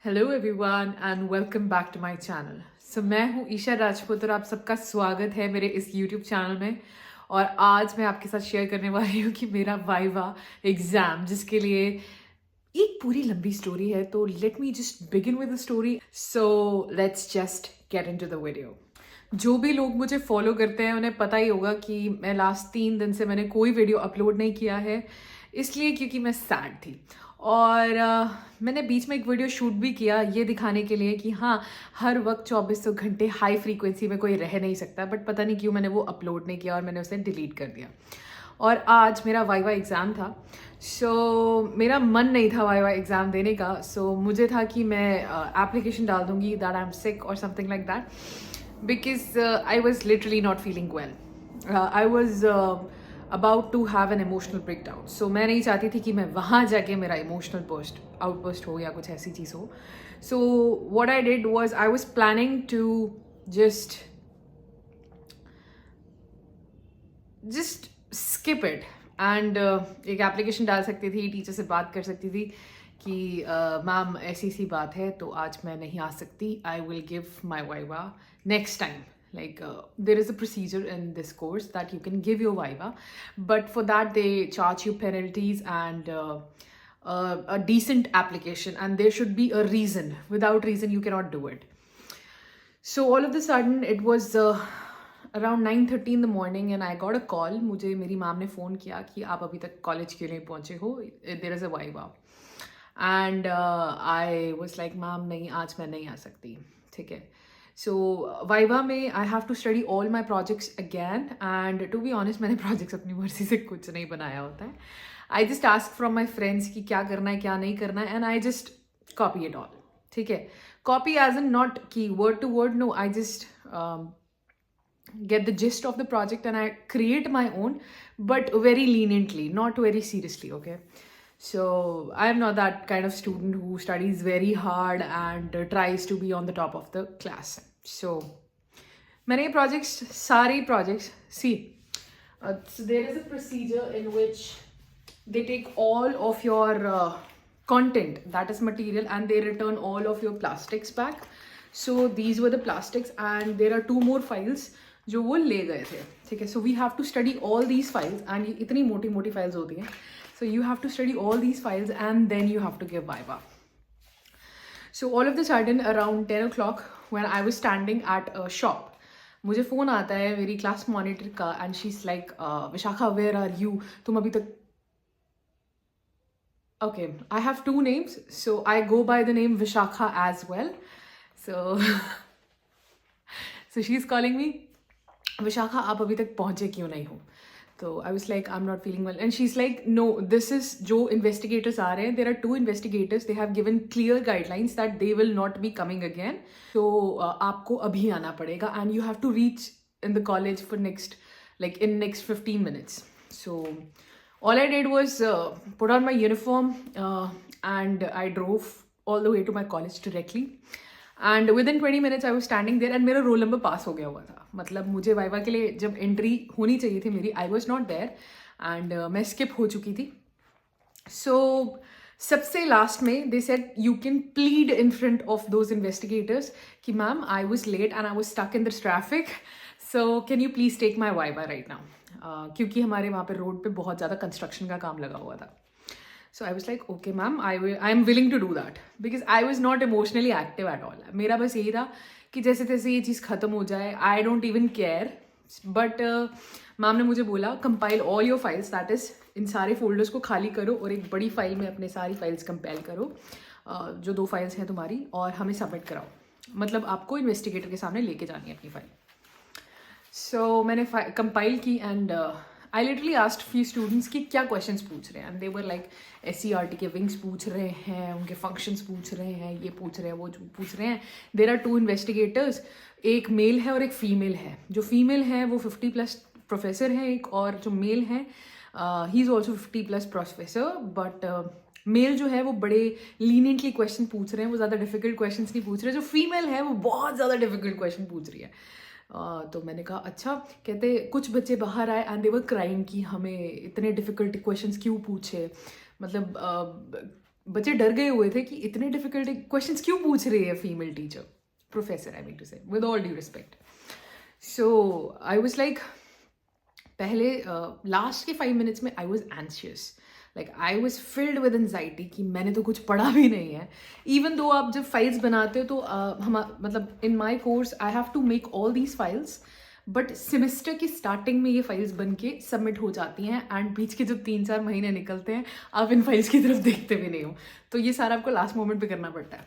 Hello everyone and welcome back to my channel. मैं हूँ ईशा राजपूत और आप सबका स्वागत है मेरे इस यूट्यूब चैनल में। और आज मैं आपके साथ शेयर करने वाली हूँ कि मेरा वाइवा एग्ज़ाम, जिसके लिए एक पूरी लंबी स्टोरी है, तो let me just begin with the story. So let's just get into the video. जो भी लोग मुझे फॉलो करते हैं उन्हें पता ही होगा कि मैं लास्ट 3 दिन से मैंने कोई वीडियो अपलोड नहीं किया है, इसलिए क्योंकि मैं सैड थी। और मैंने बीच में एक वीडियो शूट भी किया ये दिखाने के लिए कि हाँ, हर वक्त 2400 घंटे हाई फ्रीक्वेंसी में कोई रह नहीं सकता, बट पता नहीं क्यों मैंने वो अपलोड नहीं किया और मैंने उसे डिलीट कर दिया। और आज मेरा वाइवा एग्ज़ाम था। मेरा मन नहीं था वाइवा एग्ज़ाम देने का। मुझे था कि मैं एप्लीकेशन डाल दूँगी दैट आई एम सिक और something like that, because I was literally not feeling well. I was about to have an emotional breakdown. मैं नहीं चाहती थी कि मैं वहाँ जाके मेरा इमोशनल आउटबर्स्ट हो या कुछ ऐसी चीज़ हो। What I did was I was planning to just skip it and एक एप्लीकेशन डाल सकती थी, टीचर से बात कर सकती थी कि मैम ऐसी सी बात है तो आज मैं नहीं आ सकती, I will give my viva next time. Like there is a procedure in this course that you can give your viva, but for that they charge you penalties and a decent application, and there should be a reason. Without reason you cannot do it. So all of a sudden it was around 9:30 in the morning and I got a call. मुझे मेरी ma'am ने phone किया कि आप अभी तक college क्यों नहीं पहुँचे हो, there is a viva. And I was like, ma'am नहीं, आज मैं नहीं आ सकती, ठीक है। So वाइवा में I have to study all my projects again, and to be honest मैंने प्रोजेक्ट्स अपनी मर्जी से कुछ नहीं बनाया होता है। I just ask from my friends कि क्या करना है क्या नहीं करना है, and I just copy it all, ठीक है। कॉपी एज इन नॉट की word to word, no, I just get the gist of the project and I create my own, but very leniently, not very seriously, okay. So I am not that kind of student who studies very hard and tries to be on the top of the class. So many projects, sari projects, see, so there is a procedure in which they take all of your content, that is material, and they return all of your plastics back. So these were the plastics and there are 2 more files जो वो ले गए थे, ठीक है। So we have to study all these files, and इतनी मोटी मोटी फाइल्स होती हैं, so you have to study all these files and then you have to give viva. So all of the sudden around 10 o'clock when I was standing at a shop, मुझे phone आता है मेरी class monitor का, and she is like, Vishakha where are you, तुम अभी तक, okay, I have 2 names, so I go by the name Vishakha as well. So she's calling me, Vishakha आप अभी तक पहुँचे क्यों नहीं हो। तो I was like, I am not feeling well, and she is like, no, this is जो investigators आ रहे हैं, there are 2 investigators, they have given clear guidelines that they will not be coming again. तो आपको अभी आना पड़ेगा and you have to reach in the college for next, like in next 15 minutes. So all I did was put on my uniform and I drove all the way to my college directly. And within 20 minutes I was standing there and मेरा roll number पास हो गया हुआ था। मतलब मुझे viva के लिए जब एंट्री होनी चाहिए थी मेरी, I was not there and मैं स्किप हो चुकी थी। सो सबसे लास्ट में they said you can plead in front of those investigators कि ma'am I was late and I was stuck in the traffic, so can you please take my viva right now, क्योंकि हमारे वहाँ पे road पे बहुत ज़्यादा construction का काम लगा हुआ था। So I was like, okay ma'am, I am willing to do that because I was not emotionally active at all. मेरा बस यही था कि जैसे तैसे ये चीज़ ख़त्म हो जाए, I don't even care. But ma'am ने मुझे बोला, compile all your files, that is इन सारे फोल्डर्स को खाली करो और एक बड़ी फाइल में अपने सारी फाइल्स कंपाइल करो, जो 2 फाइल्स हैं तुम्हारी, और हमें सबमिट कराओ। मतलब आपको इन्वेस्टिगेटर के सामने लेके जानी है अपनी फाइल। सो मैंने कंपाइल की and I literally asked few students कि क्या क्वेश्चंस पूछ रहे हैं, and they were like SCRT के विंग्स पूछ रहे हैं, उनके फंक्शंस पूछ रहे हैं, ये पूछ रहे हैं, वो पूछ रहे हैं। देर आर 2 इन्वेस्टिगेटर्स, एक मेल है और एक फीमेल है। जो फीमेल है वो 50+ प्रोफेसर है एक, और जो मेल है he is also 50+ professor, but male जो है वो बड़े लीनियंटली क्वेश्चन पूछ रहे हैं, वो ज़्यादा डिफिकल्ट क्वेश्चन नहीं पूछ रहे। जो फीमेल है वो बहुत ज़्यादा डिफिकल्ट क्वेश्चन पूछ रही है। तो मैंने कहा अच्छा, कहते कुछ बच्चे बाहर आए एंड दे वर क्राइंग कि हमें इतने डिफिकल्ट क्वेश्चंस क्यों पूछे, मतलब बच्चे डर गए हुए थे कि इतने डिफिकल्ट क्वेश्चंस क्यों पूछ रही है female teacher, professor I mean to say, with all due respect. So I was like, पहले लास्ट के 5 मिनट्स में I was anxious, like I was filled with anxiety कि मैंने तो कुछ पढ़ा भी नहीं है. इवन दो आप जब फाइल्स बनाते हो तो हम मतलब in my course I have to make all these files, but semester की स्टार्टिंग में ये फाइल्स बन के सबमिट हो जाती हैं एंड बीच के जो 3-4 महीने निकलते हैं आप इन फाइल्स की तरफ देखते भी नहीं हो. तो ये सारा आपको लास्ट मोमेंट पे करना पड़ता है,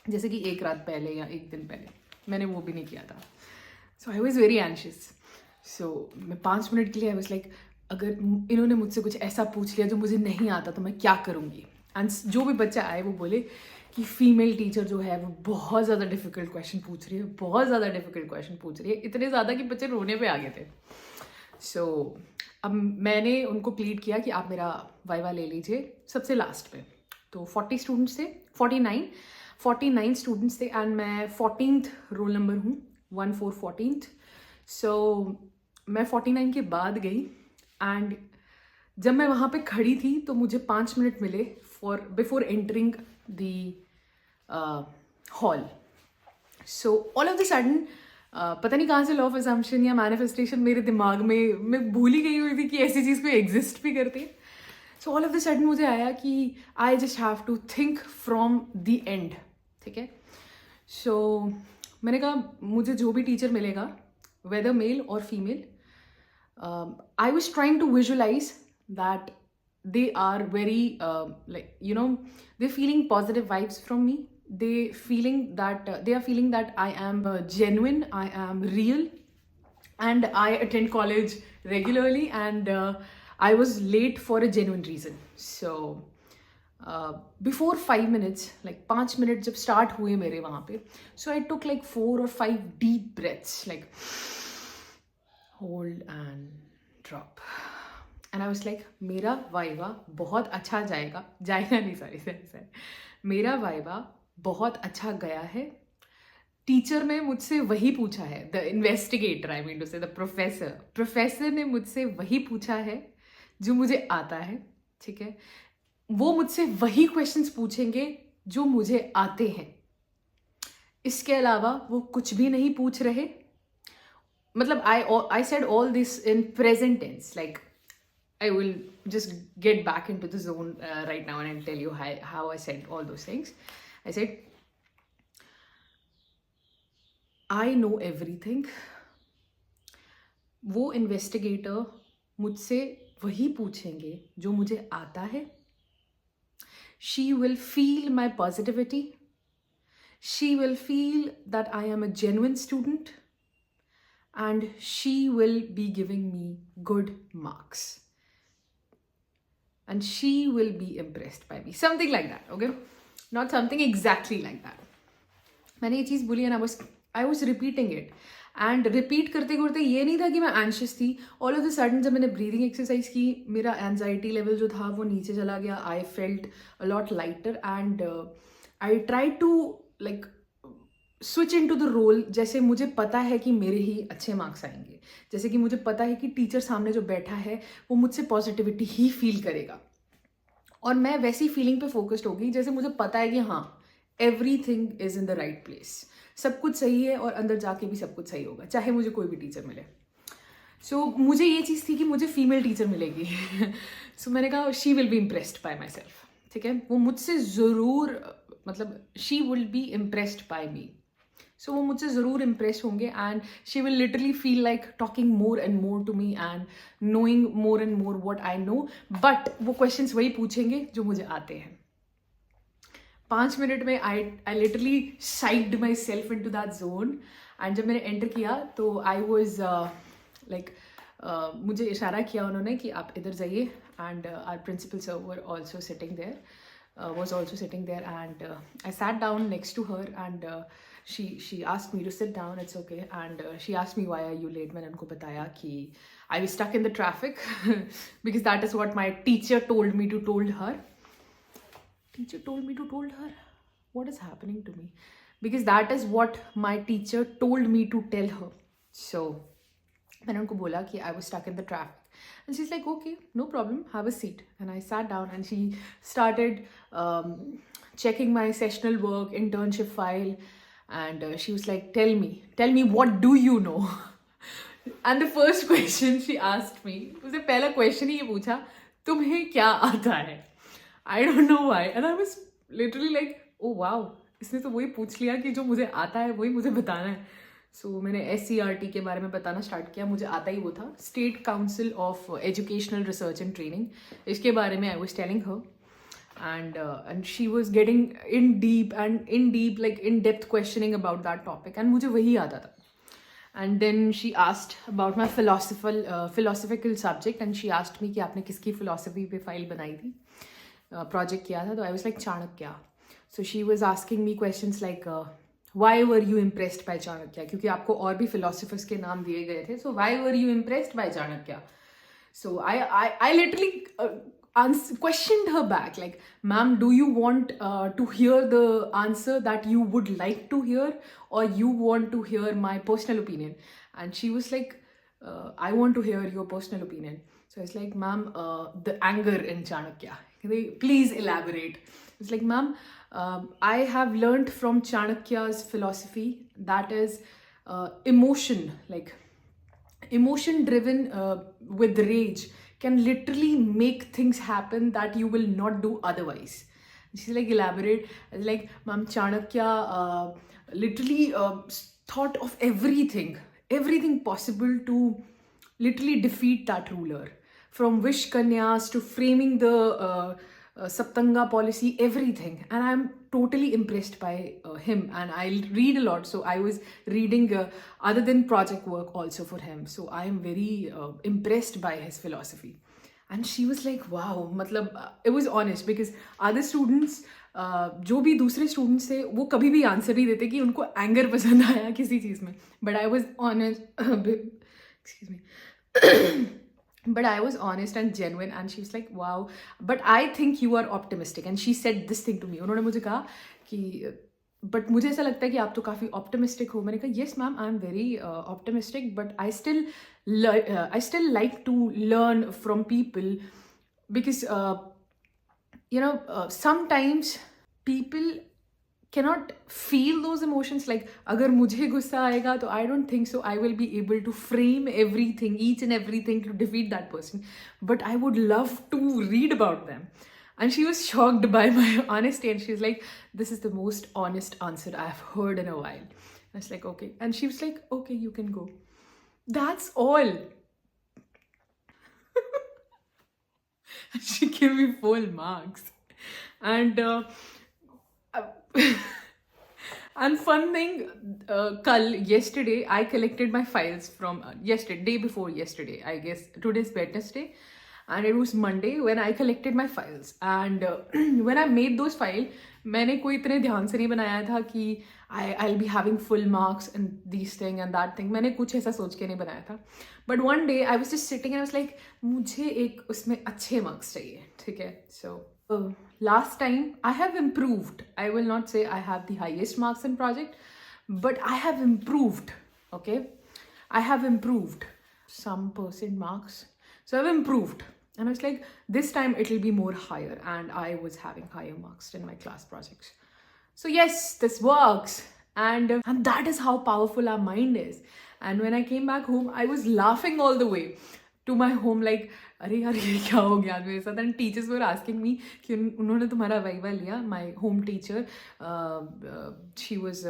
जैसे कि एक रात पहले या एक दिन पहले. मैंने वो भी नहीं किया था. सो आई वॉज वेरी एंशियस. सो मैं 5 मिनट के लिए आई वॉज लाइक, अगर इन्होंने मुझसे कुछ ऐसा पूछ लिया जो मुझे नहीं आता तो मैं क्या करूँगी. एंड जो भी बच्चा आए वो बोले कि फीमेल टीचर जो है वो बहुत ज़्यादा डिफिकल्ट क्वेश्चन पूछ रही है, बहुत ज़्यादा डिफिकल्ट क्वेश्चन पूछ रही है, इतने ज़्यादा कि बच्चे रोने पे आ गए थे. सो अब मैंने उनको प्लीड किया कि आप मेरा वाइवा ले लीजिए सबसे लास्ट पे. तो 40 स्टूडेंट्स थे, 49 स्टूडेंट्स थे एंड मैं 14th रोल नंबर हूँ, 14th. सो मैं 49 के बाद गई एंड जब मैं वहाँ पे खड़ी थी तो मुझे 5 मिनट मिले before entering the hall. So all of the sudden पता नहीं कहाँ से लॉ ऑफ असम्पशन या मैनिफेस्टेशन मेरे दिमाग में, मैं भूल ही गई हुई थी कि ऐसी चीज़ कोई एग्जिस्ट भी करती है. So all of the sudden मुझे आया कि I just have to think from the end. ठीक है. सो मैंने कहा मुझे जो भी टीचर मिलेगा, whether male or female, I was trying to visualize that they are very like, you know, they're feeling positive vibes from me. They are feeling that I am genuine, I am real, and I attend college regularly, and I was late for a genuine reason. So before 5 minutes, like 5 minute जब start हुए मेरे वहाँ पे, so I took like 4 or 5 deep breaths, like hold and drop, and I was like, मेरा viva बहुत अच्छा जाएगा नहीं, सॉरी, मेरा वाइवा बहुत अच्छा गया है. टीचर ने मुझसे वही पूछा है, the investigator, I mean to say the professor ने मुझसे वही पूछा है जो मुझे आता है. ठीक है. वो मुझसे वही क्वेश्चंस पूछेंगे जो मुझे आते हैं. इसके अलावा वो कुछ भी नहीं पूछ रहे. मतलब I said all this in present tense, like I will just get back into the zone right now and I'll tell you how I said all those things. I said, I know everything. वो investigator मुझसे वही पूछेंगे जो मुझे आता है. She will feel my positivity. She will feel that I am a genuine student. And she will be giving me good marks. And she will be impressed by me. Something like that, okay? Not something exactly like that. मैंने ये चीज़ बोली and I was repeating it. And repeat करते करते ये नहीं था कि मैं anxious थी. All of a sudden जब मैंने breathing exercise की, मेरा anxiety level जो था वो नीचे चला गया. I felt a lot lighter and I tried to like switch into the role. जैसे मुझे पता है कि मेरे ही अच्छे मार्क्स आएंगे, जैसे कि मुझे पता है कि टीचर सामने जो बैठा है वो मुझसे पॉजिटिविटी ही फील करेगा, और मैं वैसी फीलिंग पे फोकस्ड होगी जैसे मुझे पता है कि हाँ everything is in the right place, सब कुछ सही है और अंदर जाके भी सब कुछ सही होगा, चाहे मुझे कोई भी टीचर मिले. सो मुझे ये चीज़ थी कि मुझे फीमेल टीचर मिलेगी. सो मैंने कहा she will be impressed by myself. ठीक है. वो मुझसे ज़रूर, मतलब she will be impressed by me. So वो मुझसे ज़रूर इम्प्रेस होंगे and she will literally feel like talking more and more to me and knowing more and more what I know. But वो क्वेश्चंस वही पूछेंगे जो मुझे आते हैं. 5 मिनट में I literally psyched myself into that zone. And जब मैंने एंटर किया तो आई वॉज लाइक, मुझे इशारा किया उन्होंने कि आप इधर जाइए. And our principal sir were also sitting there, was also sitting there, and I sat down next to her and she asked me to sit down. It's okay. And she asked me why are you late. मैंने उनको बताया कि I was stuck in the traffic because that is what my teacher told me to told her. Teacher told me to told her. What is happening to me? Because that is what my teacher told me to tell her. So मैंने उनको बोला कि I was stuck in the traffic. And she's like, okay, no problem, have a seat. And I sat down and she started checking my sessional work, internship file. And she was like, tell me, what do you know? And the first question she asked me, उसने पहला question ही ये पूछा, तुम्हें क्या आता है? I don't know why. And I was literally like, oh wow, इसने तो वही पूछ लिया कि जो मुझे आता है वही मुझे बताना है. सो मैंने SCRT के बारे में बताना स्टार्ट किया. मुझे आता ही वो था, state council of educational research and training. इसके बारे में I was telling her. And she was getting in deep like in depth questioning about that topic, and मुझे वही आता था. And then she asked about my philosophical subject, and she asked me कि आपने किसकी philosophy पे file बनाई थी, project किया था. तो I was like, Chanakya. So she was asking me questions like why were you impressed by Chanakya, क्योंकि आपको और भी philosophers के नाम दिए गए थे. So why were you impressed by Chanakya? So I literally questioned her back, like, ma'am, do you want to hear the answer that you would like to hear, or you want to hear my personal opinion? And she was like, I want to hear your personal opinion. So it's like, ma'am, the anger in Chanakya, please elaborate. It's like, ma'am, I have learned from Chanakya's philosophy that is emotion, like emotion driven with rage can literally make things happen that you will not do otherwise. She's like, elaborate. I was like, ma'am, Chanakya literally thought of everything possible to literally defeat that ruler. From wish kanyas to framing the Saptanga policy, everything. And I'm totally impressed by him, and I read a lot. So I was reading other than project work also for him. So I am very impressed by his philosophy. And she was like, wow, matlab, it was honest, because other students, जो भी दूसरे students थे, वो कभी भी answer नहीं देते कि उनको एंगर पसंद आया किसी चीज़ में. But I was honest, excuse me. But I was honest and genuine, and she was like, wow, but I think you are optimistic. And she said this thing to me. उन्होंने मुझे कहा कि but मुझे ऐसा लगता है कि आप तो काफ़ी optimistic हो. मैंने कहा, yes ma'am, I am very optimistic, but I still like to learn from people, because sometimes people cannot feel those emotions. Like, अगर मुझे गुस्सा आएगा तो I don't think so I will be able to frame everything, each and everything, to defeat that person. But I would love to read about them. And she was shocked by my honesty, and she's like, this is the most honest answer I've heard in a while. I was like, okay. And she was like, okay, you can go. That's all. She gave me full marks. And and fun thing, yesterday I collected my files from day before yesterday, I guess. Today's Wednesday, and it was Monday when I collected my files. And when I made those files, मैंने कोई इतने ध्यान से नहीं बनाया था कि I'll be having full marks and this thing and that thing. मैंने कुछ ऐसा सोच के नहीं बनाया था. But one day I was just sitting and I was like, मुझे एक उसमें अच्छे marks चाहिए, ठीक है? So last time I have improved. I will not say I have the highest marks in project, but I have improved. Okay, I have improved some percent marks. So I've improved, and I was like, this time it will be more higher, and I was having higher marks in my class projects. So yes, this works, and that is how powerful our mind is. And when I came back home, I was laughing all the way to my home, like, अरे यार ये क्या हो गया मेरे साथ. And teachers were asking me कि उन्होंने तुम्हारा वाइवा लिया. My home teacher, she was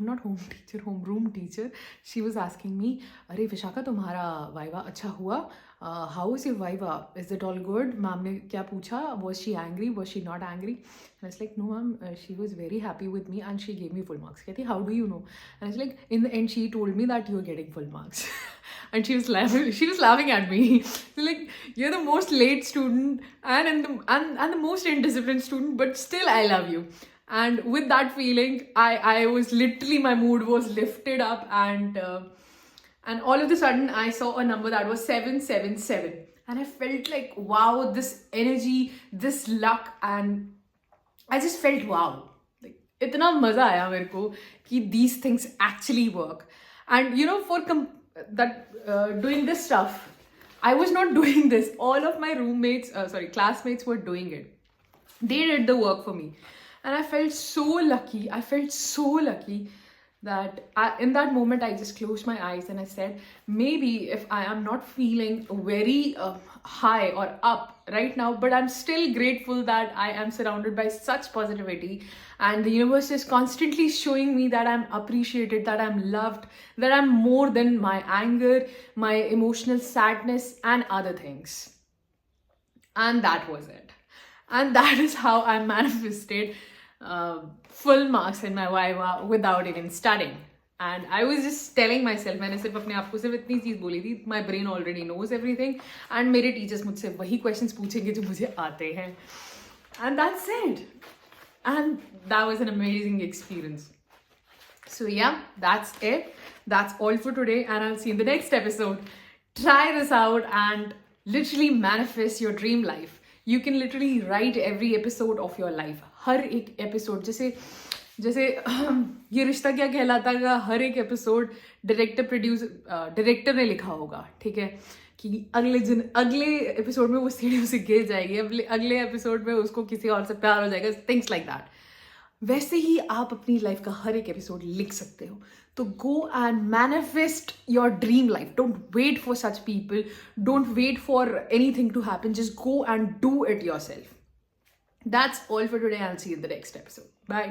not home teacher, home room teacher, she was asking me, अरे विशाखा तुम्हारा वाइवा अच्छा हुआ, how is your viva, is it all good? Ma'am ने क्या पूछा, was she angry, was she not angry? And I was like, no ma'am, she was very happy with me and she gave me full marks. कहती, how do you know? And I was like, in the end she told me that you're getting full marks. And she was laughing at me. So like, you're the most late student and the most indisciplined student, but still I love you. And with that feeling, I was literally, my mood was lifted up, and all of a sudden I saw a number that was 777, and I felt like, wow, this energy, this luck, and I just felt wow. Like, इतना मजा आया मेरे को कि these things actually work. And for doing this stuff. I was not doing this. All of my classmates were doing it. They did the work for me. And I felt so lucky. I felt so lucky that in that moment, I just closed my eyes and I said, maybe if I am not feeling very high or up right now, but I'm still grateful that I am surrounded by such positivity, and the universe is constantly showing me that I'm appreciated, that I'm loved, that I'm more than my anger, my emotional sadness, and other things. And that was it. And that is how I manifested full marks in my Viva without even studying. And I was just telling myself, मैंने सिर्फ अपने आप को सिर्फ इतनी चीज़ बोली थी, my brain already knows everything, and मेरे teachers मुझसे वही questions पूछेंगे जो मुझे आते हैं. And that's it. And that was an amazing experience. So yeah, that's it. That's all for today, and I'll see you in the next episode. Try this out and literally manifest your dream life. You can literally write every episode of your life. हर एक episode, जैसे ये रिश्ता क्या कहलाता है, हर एक episode director ने लिखा होगा, ठीक है, कि अगले एपिसोड में वो सीढ़ियों से गिर जाएगी, अगले एपिसोड में उसको किसी और से प्यार हो जाएगा, थिंग्स लाइक दैट. वैसे ही आप अपनी लाइफ का हर एक एपिसोड लिख सकते हो. तो go and manifest your dream life. Don't wait for such people, don't wait for anything to happen, just go and do it yourself. That's all for today. I'll see you in the next episode. Bye.